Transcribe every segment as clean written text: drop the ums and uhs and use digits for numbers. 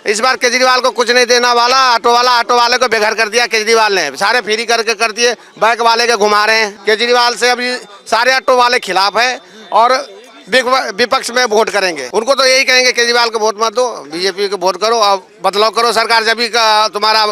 इस बार केजरीवाल को कुछ नहीं देना वाला, ऑटो वाले को बेघर कर दिया केजरीवाल ने, सारे फ्री करके कर दिए, बाइक वाले के घुमा रहे हैं। केजरीवाल से अभी सारे ऑटो वाले खिलाफ है और विपक्ष में वोट करेंगे। उनको तो यही कहेंगे केजरीवाल को वोट मत दो, बीजेपी को वोट करो और बदलाव करो सरकार, जब भी तुम्हारा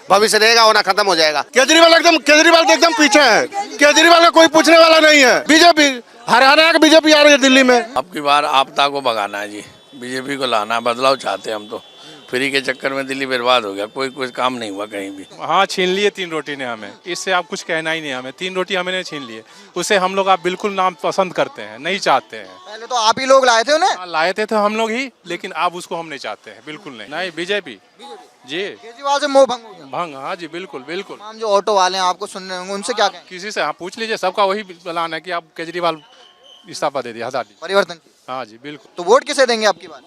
भविष्य रहेगा होना खत्म हो जाएगा। केजरीवाल तो एकदम पीछे है, केजरीवाल का कोई पूछने वाला नहीं है। बीजेपी हरियाणा का बीजेपी आ रही है दिल्ली में। अब की बार आपदा को भगाना है जी, बीजेपी को लाना है, बदलाव चाहते हैं हम तो। फ्री के चक्कर में दिल्ली बर्बाद हो गया, कोई काम नहीं हुआ कहीं भी। हाँ, छीन लिए 3 रोटी ने हमें, इससे आप कुछ कहना ही नहीं हमें। 3 रोटी हमें छीन लिए, उसे हम लोग आप बिल्कुल नाम पसंद करते हैं, नहीं चाहते हैं। पहले तो आप ही लोग लाए थे उन्हें। लाए थे हम लोग ही, लेकिन आप उसको हम नहीं चाहते हैं, बिल्कुल नहीं। नहीं, बीजेपी जी। केजरीवाल से मोह भंग हो गया। भंग, हाँ जी, बिल्कुल बिल्कुल। हम जो ऑटो वाले हैं आपको सुन रहे होंगे, उनसे क्या कहें? किसी से आप पूछ लीजिए, सबका वही प्लान है कि आप केजरीवाल इस्तीफा दे दिया, हटा दीजिए। परिवर्तन की। हाँ जी, बिल्कुल। तो वोट किसे देंगे आपकी बार?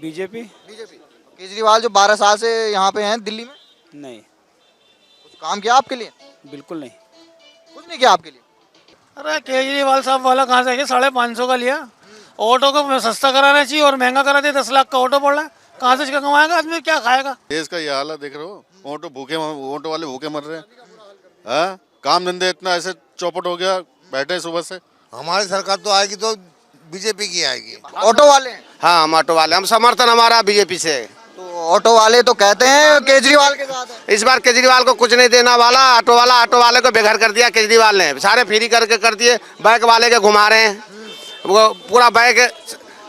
बीजेपी। केजरीवाल जो 12 साल से यहाँ पे हैं दिल्ली में, नहीं, कुछ काम किया आपके लिए? बिल्कुल नहीं, कुछ नहीं किया आपके लिए। अरे केजरीवाल साहब वाला कहाँ से 550 का लिया? ऑटो को सस्ता कराना चाहिए और महंगा करा दिया। 10 लाख का ऑटो पड़ रहा है, कहाँ से कमाएगा आदमी, क्या खाएगा? देश का ये हाल है, देख रहे हो, ऑटो वाले भूखे मर रहे हैं। काम धंधे इतना ऐसे चौपट हो गया, बैठे सुबह से। हमारी सरकार तो आएगी तो बीजेपी की आएगी। ऑटो वाले? हाँ, हम ऑटो वाले, हम समर्थन हमारा बीजेपी से। तो ऑटो वाले तो कहते हैं केजरीवाल के साथ है। इस बार केजरीवाल को कुछ नहीं देना वाला, ऑटो वाले को बेघर कर दिया केजरीवाल ने, सारे फ्री करके कर दिए, बाइक वाले के घुमा रहे हैं। वो पूरा बाइक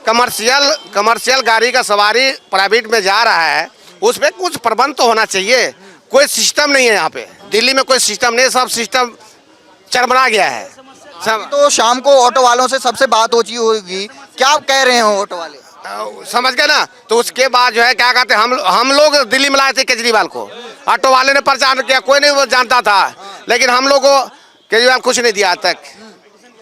कमर्शियल गाड़ी का सवारी प्राइवेट में जा रहा है, उस पर कुछ प्रबंध तो होना चाहिए। कोई सिस्टम नहीं है यहाँ पे, दिल्ली में कोई सिस्टम नहीं, सब सिस्टम चरमरा गया है सब। तो शाम को ऑटो वालों से सबसे बात होती होगी, क्या कह रहे हैं ऑटो वाले? समझ गए ना? तो उसके बाद जो है क्या कहते हैं, हम लोग दिल्ली में लाए थे केजरीवाल को, ऑटो वाले ने प्रचार किया, कोई नहीं वो जानता था, लेकिन हम लोग को केजरीवाल कुछ नहीं दिया आज तक,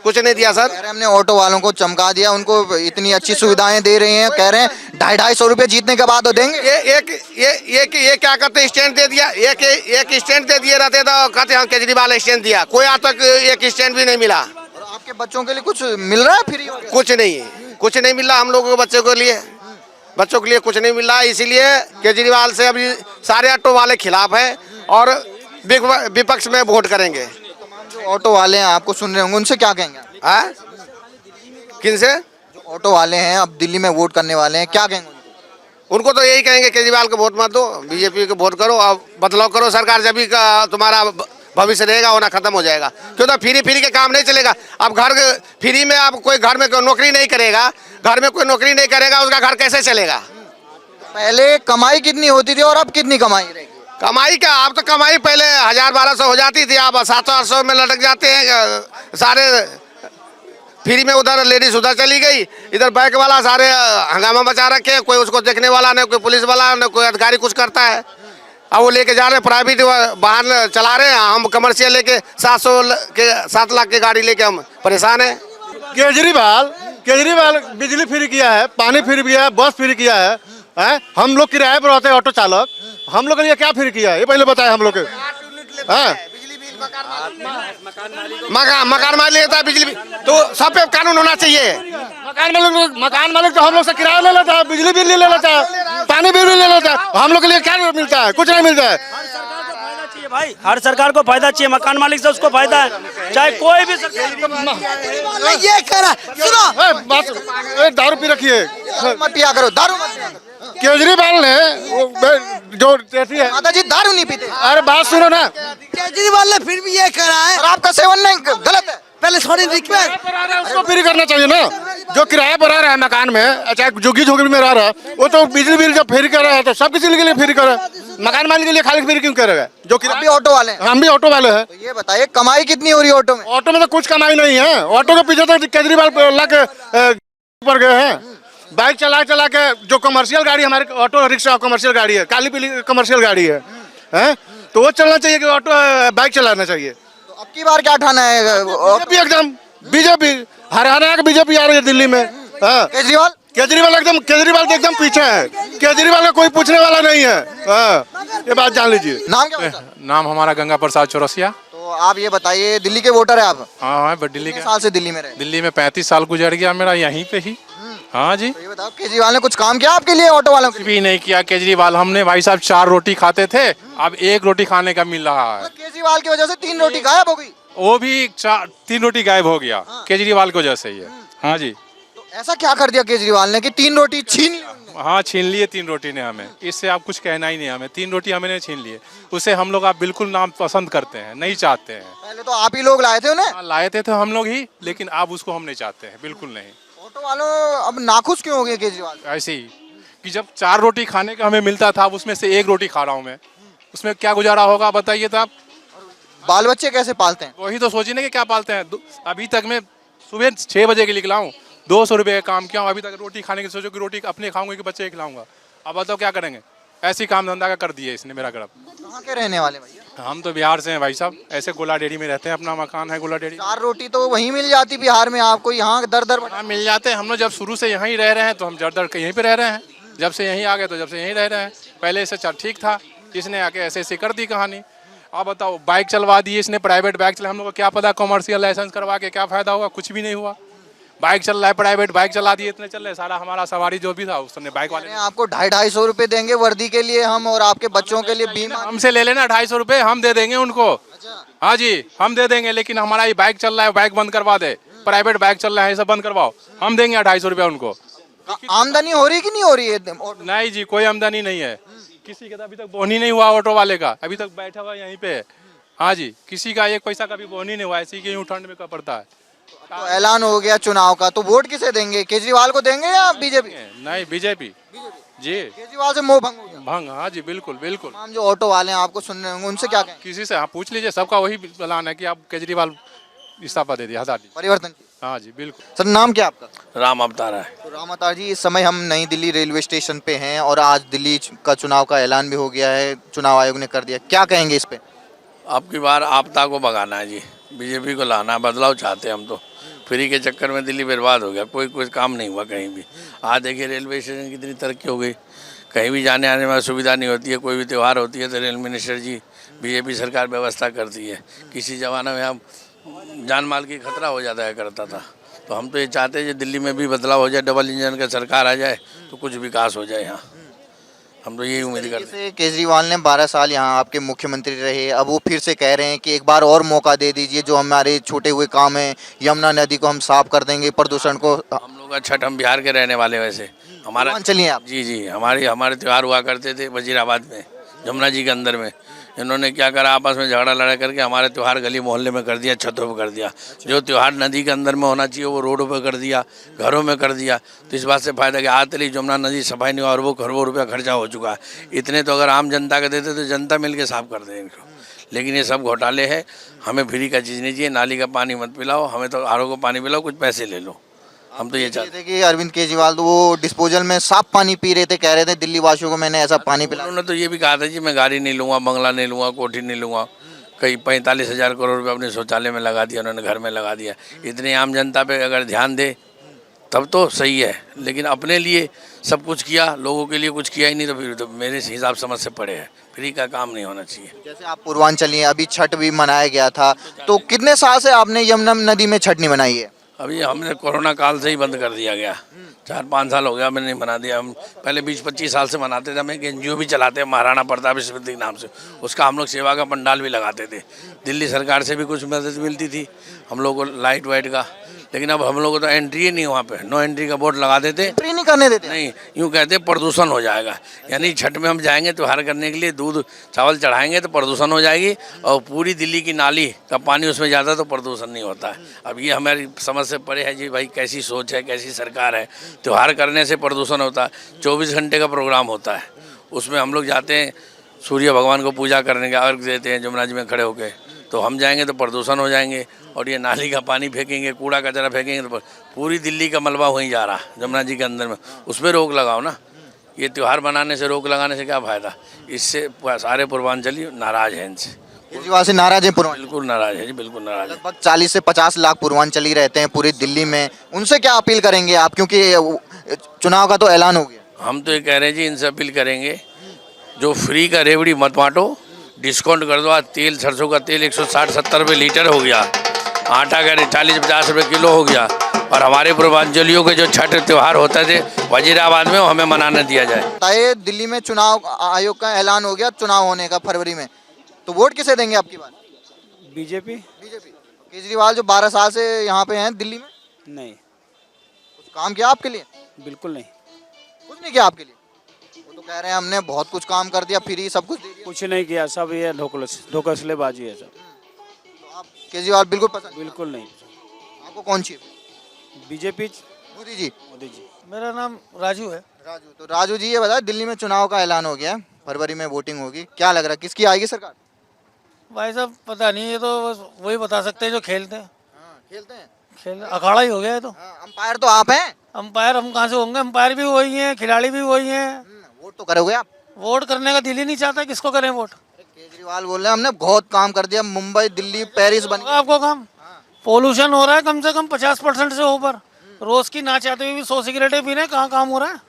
कुछ नहीं दिया सर। कह रहे हमने ऑटो वालों को चमका दिया, उनको इतनी अच्छी सुविधाएं दे रहे हैं, कह रहे हैं 250-250 रुपए जीतने के बाद वो देंगे। ये क्या कहते स्टैंड दे दिया, एक स्टैंड दे दिए रहते तो कहते हम केजरीवाल स्टैंड दिया, कोई आज तक एक स्टैंड भी नहीं मिला। और आपके बच्चों के लिए कुछ मिल रहा है फ्री? कुछ नहीं मिल रहा हम लोगों को, बच्चों के लिए कुछ नहीं मिल रहा है। इसीलिए केजरीवाल से अभी सारे ऑटो वाले खिलाफ है और विपक्ष में वोट करेंगे। जो ऑटो वाले हैं आपको सुन रहे होंगे, उनसे क्या कहेंगे? किन से? जो ऑटो वाले हैं अब दिल्ली में वोट करने वाले हैं, क्या कहेंगे? उनको तो यही कहेंगे केजरीवाल को वोट मत दो, बीजेपी को वोट करो और बदलाव करो सरकार, जब भी तुम्हारा भविष्य रहेगा होना खत्म हो जाएगा। क्यों तो फ्री के काम नहीं चलेगा। अब घर फ्री में, आप कोई घर में नौकरी नहीं करेगा, उसका घर कैसे चलेगा? पहले कमाई कितनी होती थी और अब कितनी कमाई रहेगी? कमाई क्या, अब तो कमाई पहले 1000-1200 हो जाती थी, अब 700-800 में लटक जाते हैं सारे। फ्री में उधर लेडीज उधर चली गई, इधर बाइक वाला सारे हंगामा मचा रखे, कोई उसको देखने वाला नहीं, कोई पुलिस वाला नहीं, कोई अधिकारी कुछ करता है। अब वो लेके जा रहे हैं प्राइवेट वाहन चला रहे हैं, हम कमर्शियल लेके 7 लाख की गाड़ी लेके हम परेशान हैं। केजरीवाल बिजली फ्री किया है, पानी फ्री किया है, बस फ्री किया है। हम लोग किराए पर होते हैं ऑटो चालक, हम लोग के लिए क्या फ्री किया है ये पहले बताए हम लोग के। मकान मालिक लेता है बिजली, तो सब पे कानून होना चाहिए। मकान मालिक तो हम लोग से किराया ले लेता है, बिजली बिल ले लेता है, पानी बिल ले लेता है, हम लोग के लिए क्या मिलता है? कुछ नहीं मिलता है। भाई हर सरकार को फायदा चाहिए, मकान मालिक से उसको फायदा है, चाहे कोई भी सरकार। ये कह रहा सुनो, दारू पी रखी है, मत पिया करो, दारू मत पिया करो। केजरीवाल ने जो देती है, माता जी दारू नहीं पीते। अरे बात सुनो ना, केजरीवाल ने फिर भी ये करा है, और आपका सेवन नहीं गलत है। पहले सॉरी रिक्वेस्ट, उसको फ्री करना चाहिए ना। जो किराए पर आ रहा है मकान में, चाहे झुग्गी झोंपड़ी में रह रहा है, वो तो बिजली बिल जब फ्री कर रहा है तो सब किसी के लिए फ्री करे, मकान मालिक के लिए खाली फ्री क्यों करेगा? जो हम भी ऑटो वाले हैं। हम भी ऑटो वाले हैं। तो ये बताइए कमाई कितनी हो रही है ऑटो में? ऑटो में तो कुछ कमाई नहीं है, ऑटो के पीछे तो केजरीवाल पर गए हैं। बाइक चला के जो कमर्शियल गाड़ी, हमारे ऑटो रिक्शा कमर्शियल गाड़ी है, काली पीली कमर्शियल गाड़ी है, तो वो चलना चाहिए कि ऑटो बाइक चलाना चाहिए। तो अब की बार क्या ठाना है? एकदम बीजेपी, हरियाणा का बीजेपी आ रही है दिल्ली में। केजरीवाल तो एकदम पीछे है, केजरीवाल का कोई पूछने वाला नहीं है। ये बात जान लीजिए। नाम क्या होता है? नाम हमारा गंगा प्रसाद चौरसिया। तो आप ये बताइए, दिल्ली के वोटर है आप? हाँ, दिल्ली के। साल से दिल्ली में रहे? दिल्ली में 35 साल गुजर गया मेरा, यहीं पे ही। हाँ जी, तो ये बताओ केजरीवाल ने कुछ काम किया आपके लिए ऑटो वालों के कुछ लिए? भी नहीं किया केजरीवाल। हमने भाई साहब 4 रोटी खाते थे, अब 1 रोटी खाने का मिल रहा है। केजरीवाल की वजह से 3 रोटी गायब हो गई। वो भी 3 रोटी गायब हो गया केजरीवाल की वजह से ही है। हाँ जी, तो ऐसा क्या कर दिया केजरीवाल ने कि 3 रोटी छीन ली उन्होंने? हाँ छीन लिए 3 रोटी ने हमें। इससे आप कुछ कहना ही नहीं हमें। 3 रोटी हमने छीन लिए, उसे हम लोग आप बिल्कुल नाम पसंद करते हैं, नहीं चाहते हैं। पहले तो आप ही लोग लाए थे उन्हें। हाँ, लाए थे तो हम लोग ही, लेकिन अब उसको हम नहीं चाहते हैं, बिल्कुल नहीं। ऑटो वालों अब नाखुश क्यों हो गए केजरीवाल से? ऐसे ही कि जब 4 रोटी खाने का हमें मिलता था, अब उसमें से 1 रोटी खा रहा हूँ मैं, उसमें क्या गुजारा होगा बताइए। तो आप बाल बच्चे कैसे पालते हैं? वही तो सोचिए ना कि क्या पालते हैं। अभी तक मैं सुबह 6 बजे के निकला हूँ, 200 रुपये का काम किया हूँ, अभी तक रोटी खाने की सोचो कि रोटी अपने खाऊंगा कि बच्चे खिलाऊंगा। अब बताओ क्या करेंगे। ऐसी काम धंधा का कर दिया इसने मेरा गरब। कहाँ के रहने वाले भैया? हम तो बिहार से हैं भाई साहब, ऐसे गोला डेरी में रहते हैं, अपना मकान है गोला डेरी। 4 रोटी तो वहीं मिल जाती बिहार में आपको, यहाँ दर दर हाँ मिल जाते हैं। हम लोग जब शुरू से यहीं रह रहे हैं तो हम जड़ दर यहीं पे रह रहे हैं। जब से यहीं आ गए तो जब से यहीं रह रहे हैं। पहले से चल ठीक था, इसने आके ऐसे ऐसे कर दी कहानी। आप बताओ, बाइक चलवा दी इसने, प्राइवेट बाइक चला। हम लोग को क्या पता कॉमर्शियल लाइसेंस करवा के क्या फायदा होगा, कुछ भी नहीं हुआ। बाइक चल रहा है, प्राइवेट बाइक चला दिए, इतने चल रहे, सारा हमारा सवारी जो भी था उसने बाइक वाले ने। आपको 250-250 रुपए देंगे वर्दी के लिए हम, और आपके बच्चों के लिए बीमा। हमसे ले लेना 250 रुपये, हम दे देंगे उनको। हाँ जी, हम दे देंगे, लेकिन हमारा ये बाइक चल रहा है, बाइक बंद करवा दे। प्राइवेट बाइक चल रहा है, ये सब बंद करवाओ, हम देंगे 250 रुपये उनको। आमदनी हो रही है कि नहीं हो रही है? नहीं जी, कोई आमदनी नहीं है किसी का। तो अभी तक बोनी नहीं हुआ ऑटो वाले का, अभी तक बैठा हुआ यहीं पे है। हाँ जी, किसी का 1 पैसा का भी बोनी नहीं हुआ, ऐसी कि यूं ठंड में का पड़ता है। तो ऐलान हो गया चुनाव का, तो वोट किसे देंगे? केजरीवाल को देंगे या बीजेपी? नहीं, बीजेपी जी। केजरीवाल से मोह भंग हो गया। भंग, हाँ जी, बिल्कुल बिल्कुल। तमाम जो ऑटो वाले हैं आपको सुन रहे होंगे, उनसे क्या कहें? किसी से आप पूछ लीजिए, सबका वही प्लान है कि आप केजरीवाल इस्तीफा दे दिया, हटा दीजिए। परिवर्तन की। हाँ जी बिल्कुल। सर नाम क्या आपका? राम अवतार है। तो राम अवतार जी, इस समय हम नई दिल्ली रेलवे स्टेशन पे हैं और आज दिल्ली का चुनाव का ऐलान भी हो गया है, चुनाव आयोग ने कर दिया, क्या कहेंगे इस पे? अब की बार आपदा को भगाना है जी, बीजेपी को लाना है, बदलाव चाहते हैं हम तो। फ्री के चक्कर में दिल्ली बर्बाद हो गया, कोई काम नहीं हुआ कहीं भी। आज देखिए रेलवे स्टेशन की कितनी तरक्की हो गई, कहीं भी जाने आने में सुविधा नहीं होती है। कोई भी त्यौहार होती है तो रेल मिनिस्टर जी, बीजेपी सरकार व्यवस्था करती है। किसी ज़माने में हम जान माल की खतरा हो जाता है करता था, तो हम तो ये चाहते हैं कि दिल्ली में भी बदलाव हो जाए, डबल इंजन का सरकार आ जाए तो कुछ विकास हो जाए यहाँ। हम तो यही उम्मीद करते हैं। जैसे केजरीवाल ने 12 साल यहाँ आपके मुख्यमंत्री रहे, अब वो फिर से कह रहे हैं कि एक बार और मौका दे दीजिए, जो हमारे छूटे हुए काम हैं, यमुना नदी को हम साफ कर देंगे, प्रदूषण को। हम लोग का छठ, हम बिहार के रहने वाले वैसे हमारा। चलिए आप। जी, हमारे त्यौहार हुआ करते थे वजीराबाद में, जमुना जी के अंदर में। इन्होंने क्या करा, आपस में झगड़ा लड़ा करके हमारे त्यौहार गली मोहल्ले में कर दिया, छतों पर कर दिया। जो त्यौहार नदी के अंदर में होना चाहिए वो रोडों पर कर दिया, घरों में कर दिया। तो इस बात से फायदा कि आज तक जमुना नदी सफाई नहीं हुआ और वो करोड़ों रुपया खर्चा हो चुका है। इतने तो अगर आम जनता के देते तो जनता मिल के साफ कर देंगे, लेकिन ये सब घोटाले है। हमें फ्री का चीज़ नहीं चाहिए, नाली का पानी मत पिलाओ, हमें तो आरओ का पानी पिलाओ, कुछ पैसे ले लो। हम तो ये चाहते थे कि अरविंद केजरीवाल तो वो डिस्पोजल में साफ पानी पी रहे थे, कह रहे थे दिल्ली वासियों को मैंने ऐसा पानी पिलाया। उन्होंने तो ये भी कहा था जी मैं गाड़ी नहीं लूँगा, बंगला नहीं लूँगा, कोठी नहीं लूँगा। कई 45,000 करोड़ रुपये अपने शौचालय में लगा दिया, उन्होंने घर में लगा दिया। इतनी आम जनता पे अगर ध्यान दे तब तो सही है, लेकिन अपने लिए सब कुछ किया, लोगों के लिए कुछ किया ही नहीं, तो फिर तो मेरे हिसाब समझ से पड़े हैं। फ्री का काम नहीं होना चाहिए। जैसे आप पूर्वांचली हैं, अभी छठ भी मनाया गया था, तो कितने साल से आपने यमुना नदी में छठ नहीं मनाई है? अभी हमने कोरोना काल से ही बंद कर दिया गया, 4-5 साल हो गया मैंने नहीं बना दिया। हम पहले 20-25 साल से मनाते थे। हम एक NGO भी चलाते हैं, महाराणा प्रताप स्मृति के नाम से, उसका हम लोग सेवा का पंडाल भी लगाते थे। दिल्ली सरकार से भी कुछ मदद मिलती थी हम लोग को, लाइट वाइट का। लेकिन अब हम लोग को तो एंट्री ही नहीं, वहाँ पे नो एंट्री का बोर्ड लगा देते। एंट्री नहीं करने देते? नहीं, यूँ कहते प्रदूषण हो जाएगा। यानी छठ में हम जाएंगे त्योहार करने के लिए, दूध चावल चढ़ाएंगे तो प्रदूषण हो जाएगी, और पूरी दिल्ली की नाली का पानी उसमें ज़्यादा तो प्रदूषण नहीं होता है। अब ये हमारी समझ से परे है जी भाई, कैसी सोच है, कैसी सरकार है। त्योहार करने से प्रदूषण होता है, 24 घंटे का प्रोग्राम होता है, उसमें हम लोग जाते हैं सूर्य भगवान को पूजा करने के, अर्घ देते हैं जमुना जी में खड़े होकर, तो हम जाएंगे तो प्रदूषण हो जाएंगे। और ये नाली का पानी फेंकेंगे, कूड़ा कचरा फेंकेंगे तो पूरी दिल्ली का मलबा वहीं जा रहा है जमुना जी के अंदर में। उस पर रोक लगाओ ना, ये त्यौहार बनाने से, रोक लगाने से क्या फ़ायदा? इससे सारे पूर्वांचली नाराज़ हैं इनसे। केजरीवाल से नाराज है पूर्वांचल? बिल्कुल नाराज़ है जी, बिल्कुल नाराज़ है। लगभग 40 से 50 लाख पूर्वांचली रहते हैं पूरी दिल्ली में, उनसे क्या अपील करेंगे आप, क्योंकि चुनाव का तो ऐलान हो गया? हम तो ये कह रहे हैं जी, इनसे अपील करेंगे जो फ्री का रेवड़ी मत बांटो, डिस्काउंट कर दो। आज तेल, सरसों का तेल 160-170 रुपये लीटर हो गया, आटा का 40-50 रुपये किलो हो गया, और हमारे पूर्वांचलियों के जो छठ त्यौहार होते थे वजीराबाद में, वो हमें मनाने दिया जाए। बताइए, दिल्ली में चुनाव आयोग का ऐलान हो गया चुनाव होने का फरवरी में, तो वोट किसे देंगे आपकी बार? BJP BJP. केजरीवाल जो 12 साल से यहाँ पे हैं दिल्ली में, नहीं, कुछ काम किया आपके लिए? बिल्कुल नहीं, कुछ नहीं किया आपके लिए? वो तो कह रहे हैं हमने बहुत कुछ काम कर दिया, फ्री सब कुछ दे दिया। कुछ नहीं किया, सब ये ढोकसलेबाजी है सब। तो आप केजरीवाल बिल्कुल पसंद? बिल्कुल नहीं, आपको कौन चाहिए? बीजेपी, मोदी जी। मोदी जी। मेरा नाम राजू है। राजू, तो राजू जी ये बताओ, दिल्ली में चुनाव का ऐलान हो गया है, फरवरी में वोटिंग होगी, क्या लग रहा है किसकी आएगी सरकार? भाई साहब पता नहीं, ये तो बस वही बता सकते हैं जो खेलते हैं। खेलते हैं। खेल अखाड़ा ही हो गया है तो। अंपायर तो आप हैं। अंपायर हम कहाँ से होंगे? अंपायर भी वही हैं, खिलाड़ी भी वही हैं। वोट तो करोगे आप? वोट करने का दिल ही नहीं चाहता, किसको करें वोट? केजरीवाल बोल रहे हैं हमने बहुत काम कर दिया, मुंबई दिल्ली पेरिस बन गया। आपको काम पोल्यूशन हो रहा है कम से कम 50% से ऊपर। रोज की ना चाहते हुए भी 100 सिगरेटें पी रहे हैं, कहाँ काम हो रहा है?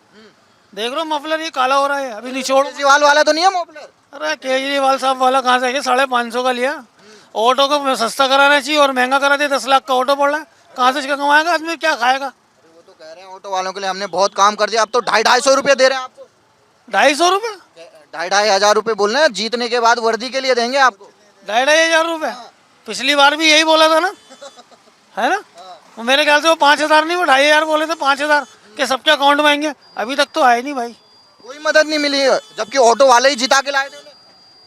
देख लो मफलर ये काला हो रहा है, अभी निचोड़। केजरीवाल वाला तो नहीं है मॉपलर? अरे केजरीवाल साहब वाला कहाँ से? 550 का लिया। ऑटो को सस्ता कराना चाहिए और महंगा करा दिया, 10 लाख का ऑटो पड़ रहा है। कहाँ से कमाएगा आदमी, क्या खाएगा? वो तो कह रहे हैं ऑटो वालों के लिए हमने बहुत काम कर दिया, अब तो 250-250 रुपए दे रहे हैं आपको। 250 रुपये? 2,500 रुपए बोल रहे हैं, जीतने के बाद वर्दी के लिए देंगे आपको। 2,500 रुपये? पिछली बार भी यही बोला था ना, है ना? वो मेरे ख्याल से वो 5,000 नहीं, वो 2,500 बोले थे, 5,000 के सबके अकाउंट में आएंगे। अभी तक तो आए नहीं भाई, कोई मदद नहीं मिली है, जबकि ऑटो वाले ही जिता के लाए थे उन्हें।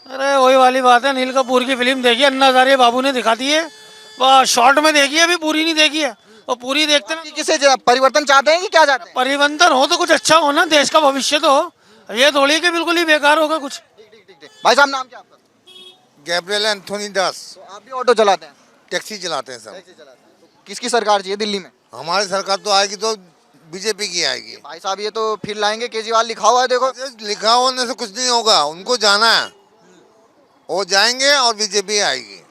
अरे वही वाली बात है, नील कपूर की फिल्म देखी, अन्ना हजारे बाबू ने दिखा दी है, वो शॉर्ट में देखी है, अभी पूरी नहीं देखी है। वो पूरी देखते ना। किसे परिवर्तन चाहते हैं कि क्या चाहते हैं? परिवर्तन हो तो कुछ अच्छा हो ना, देश का भविष्य तो हो। ये थोड़ी कि बिल्कुल ही बेकार होगा कुछ। भाई साहब नाम क्या आपका? गैब्रियल एंथोनी दास। तो आप भी ऑटो चलाते हैं? टैक्सी चलाते हैं सब। तो किसकी सरकार चाहिए दिल्ली में? हमारी सरकार तो आएगी तो बीजेपी की आएगी। भाई साहब ये तो फिर लाएंगे, केजरीवाल लिखा हुआ है देखो। लिखा होने से कुछ नहीं होगा, उनको जाना है, वो जाएंगे और बीजेपी आएगी।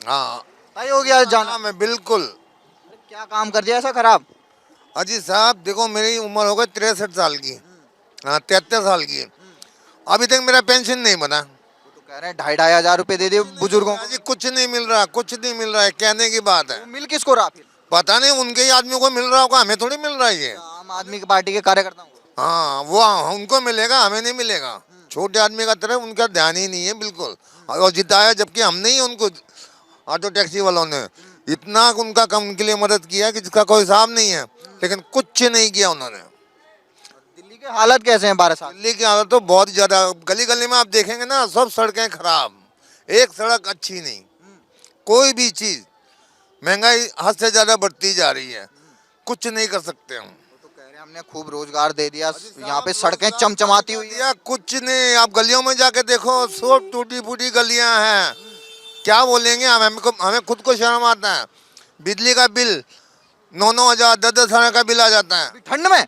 हाँ तय हो गया जाना मैं बिल्कुल। क्या काम कर दिया ऐसा खराब? अजी साहब देखो, मेरी उम्र हो गई 63 साल की, हाँ 73 साल की, अभी तक मेरा पेंशन नहीं बना। वो तो कह रहे हैं 2,500 रुपए दे दिए बुजुर्गों को। अजी कुछ नहीं मिल रहा, कुछ नहीं मिल रहा है, कहने की बात है। वो मिल किसको रहा फिर? पता नहीं, उनके ही आदमियों को मिल रहा होगा, हमें थोड़ी मिल रहा है ये। आम आदमी की पार्टी के कार्यकर्ताओं को। हाँ वो उनको मिलेगा, हमें नहीं मिलेगा। छोटे आदमी का तरफ उनका ध्यान ही नहीं है बिल्कुल, और जिताया जबकि हमने ही उनको, ऑटो टैक्सी वालों ने इतना उनका कम उनके लिए मदद किया कि जिसका कोई हिसाब नहीं है, लेकिन कुछ नहीं किया उन्होंने। दिल्ली के हालत कैसे हैं 12 साल? दिल्ली की हालत तो बहुत ज्यादा, गली गली में आप देखेंगे ना, सब सड़कें खराब, एक सड़क अच्छी नहीं, कोई भी चीज, महंगाई हद से ज्यादा बढ़ती जा रही है, कुछ नहीं कर सकते हम। तो कह रहे हैं हमने खूब रोजगार दे दिया, यहाँ पे सड़कें चमचमाती हुई है। या कुछ नहीं, आप गलियों में जाके देखो, सब टूटी फूटी गलियां हैं, क्या बोलेंगे हम, हमें खुद को शर्म आता है। बिजली का बिल 9-9 हज़ार 10-10 हज़ार का बिल आ जाता है ठंड में।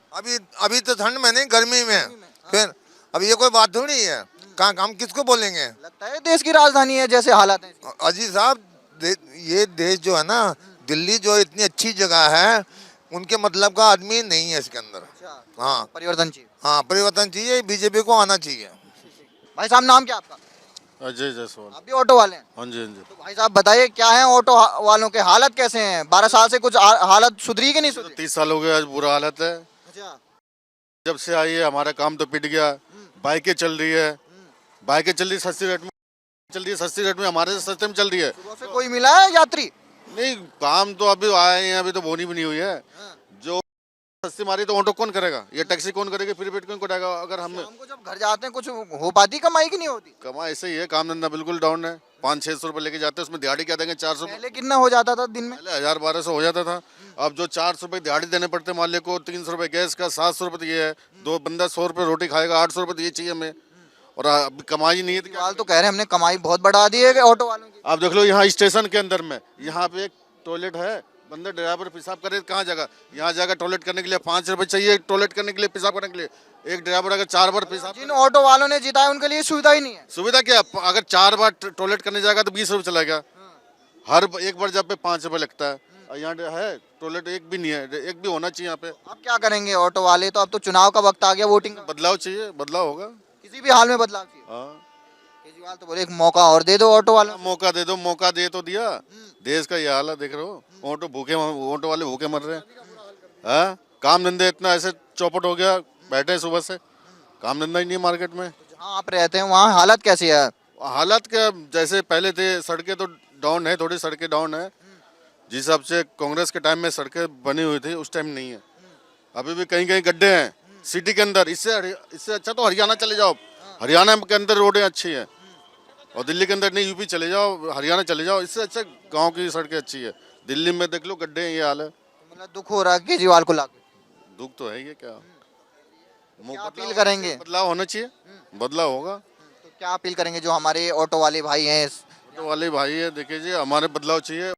अभी तो ठंड में नहीं, गर्मी में। फिर अब ये कोई बात थोड़ी है, कहाँ हम किसको बोलेंगे? लगता है देश की राजधानी है जैसे हालात हैं। अजी साहब ये देश जो है ना, दिल्ली जो इतनी अच्छी जगह है, उनके मतलब का आदमी नहीं है इसके अंदर। हाँ परिवर्तन चाहिए। हाँ परिवर्तन चाहिए, बीजेपी को आना चाहिए। भाई साहब नाम क्या आपका? अजय जायसवाल। आप भी ऑटो वाले हैं? हाँ जी, हाँ जी। तो भाई साहब बताइए, क्या है ऑटो वालों के हालत कैसे हैं? 12 साल से कुछ हालत सुधरी कि नहीं सुधरी? 30 साल हो गए, आज बुरा हालत है। अच्छा। जब से आई है हमारा काम तो पिट गया। बाइकें चल रही है, बाइकें चल रही सस्ती रेट में चल रही है, सस्ती रेट में, हमारे से सस्ते में चल रही है। सुबह से कोई मिला है यात्री? नहीं, काम तो अभी आए हैं, अभी तो बोनी भी नहीं हुई है। जो सस्ती मारी तो ऑटो कौन करेगा, ये टैक्सी कौन करेगी, फ्री पेट कौन करेगा? अगर हम हमको जब घर जाते हैं कुछ हो पाती कमाई की नहीं होती? कमाई ऐसे ही है, काम धंधा बिल्कुल डाउन है। 500-600 रुपए लेके जाते हैं, उसमें दिहाड़ी क्या देंगे? 400। पहले कितना हो जाता था दिन में? पहले 1000-1200 हो जाता था। अब जो 400 रुपए दिहाड़ी देने पड़ते मालिक को, 300 रुपए गैस का, 700 रुपए तो ये है, दो बंदा 100 रुपए रोटी खाएगा, 800 रुपए तो ये चाहिए हमें, और अभी कमाई नहीं है तो फिलहाल तो कह रहे हैं हमने कमाई बहुत बढ़ा दी है ऑटो वालों की। आप देख लो, यहाँ स्टेशन के अंदर में यहाँ पे एक टॉयलेट है, बंदा ड्राइवर पेशाब करे कहाँ जगह, यहाँ जाकर टॉयलेट करने के लिए 5 रुपए चाहिए, टॉयलेट करने के लिए, पेशाब करने के लिए। एक ड्राइवर अगर 4 बार पेशाब, जिन ऑटो वालों ने जिताया उनके लिए सुविधा ही नहीं है। सुविधा क्या, अगर 4 बार टॉयलेट करने जाएगा तो 20 रुपए चला गया, हर एक बार जब पे 5 रुपए लगता है। और यहाँ है टॉयलेट एक भी नहीं है, एक भी होना चाहिए यहाँ पे। अब क्या करेंगे ऑटो वाले? तो अब तो चुनाव का वक्त आ गया, वोटिंग का। बदलाव चाहिए, बदलाव होगा किसी भी हाल में बदलाव चाहिए। हाँ। केजरीवाल तो बोले एक मौका और दे दो ऑटो वालों को। मौका दे दो, मौका दे तो दिया। देश का ये हाल है, देख रहे हो, ऑटो वाले भूखे मर रहे हैं। हाँ, काम धंधे इतना ऐसे चौपट हो गया, बैठे हैं सुबह से, काम धंधा ही नहीं है मार्केट में। जहाँ आप रहते हैं वहाँ हालत कैसी है? हालात क्या जैसे पहले थे, सड़कें तो डाउन है, थोड़ी सड़कें डाउन है, जिस हिसाब से कांग्रेस के टाइम में सड़कें बनी हुई थी उस टाइम नहीं है। अभी भी कहीं कहीं गड्ढे हैं सिटी के अंदर। इससे अच्छा तो हरियाणा चले जाओ, हरियाणा के अंदर रोडें अच्छी हैं, और दिल्ली के अंदर नहीं, यूपी चले जाओ, हरियाणा चले जाओ, इससे अच्छा गांव की सड़कें अच्छी है। दिल्ली में देख लो गड्ढे हैं, ये हाल है। मतलब दुख हो रहा है केजरीवाल को लाके? दुख तो है ही है, क्या अपील करेंगे? बदलाव होना चाहिए, बदलाव होगा। तो क्या अपील करेंगे जो हमारे ऑटो वाले भाई हैं? ऑटो वाले भाई है, देखिए जी, हमारे बदलाव चाहिए,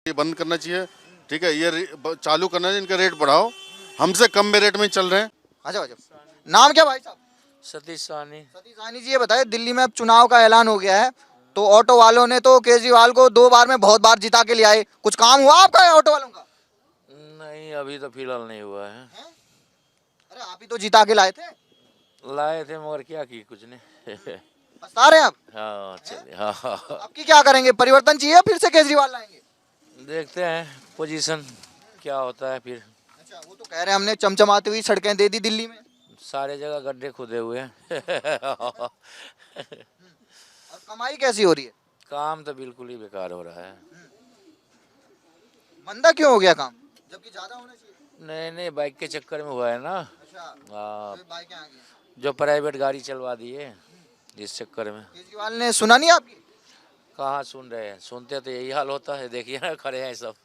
ये बंद करना चाहिए, ठीक है, ये चालू करना चाहिए, इनका रेट बढ़ाओ, हमसे कम में रेट में चल रहे हैं। अच्छा अच्छा, नाम क्या भाई साहब? सतीश साहनी। सतीश साहनी जी, ये बताइए, दिल्ली में अब चुनाव का ऐलान हो गया है, तो ऑटो वालों ने तो केजरीवाल को 2 बार में बहुत बार जिता के ले आए, कुछ काम हुआ आपका ऑटो वालों का? नहीं, अभी तो फिलहाल नहीं हुआ है। अरे आप ही तो जिता के लाए थे। लाए थे मगर क्या की, कुछ नहीं। बता रहे हैं आप? हाँ चलिए, हाँ। अब की क्या करेंगे, परिवर्तन चाहिए, फिर से केजरीवाल लाएंगे? देखते हैं पोजीशन क्या होता है फिर। अच्छा, वो तो कह रहे हैं हमने चमचमाती हुई सड़कें दे दी दिल्ली में। सारे जगह गड्ढे खुदे हुए हैं। और कमाई कैसी हो रही है? काम तो बिल्कुल ही बेकार हो रहा है। मंदा क्यों हो गया काम, जबकि ज्यादा होना चाहिए? नहीं नहीं, बाइक के चक्कर में हुआ है ना। अच्छा, हाँ, तो बाइकें आ गई। जो प्राइवेट गाड़ी चलवा दिए इस चक्कर में। केजरीवाल ने सुना नहीं आपकी? कहाँ सुन रहे हैं, सुनते तो यही हाल होता है, देखिए ना खड़े हैं सब।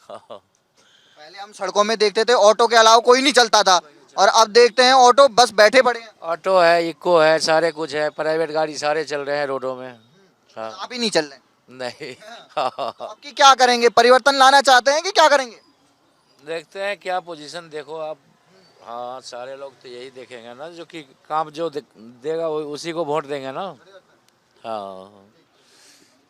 पहले हम सड़कों में देखते थे ऑटो के अलावा कोई नहीं चलता था, और अब देखते हैं ऑटो बस बैठे पड़े हैं। ऑटो है, इको है, सारे कुछ है, प्राइवेट गाड़ी सारे चल रहे हैं रोडों में। हाँ। आप ही नहीं चल रहे। नहीं। तो अब की क्या करेंगे, परिवर्तन लाना चाहते हैं कि क्या करेंगे? देखते हैं क्या पोजीशन, देखो आप। हाँ, सारे लोग तो यही देखेंगे ना, जो कि काम जो देगा उसी को वोट देंगे ना। हाँ।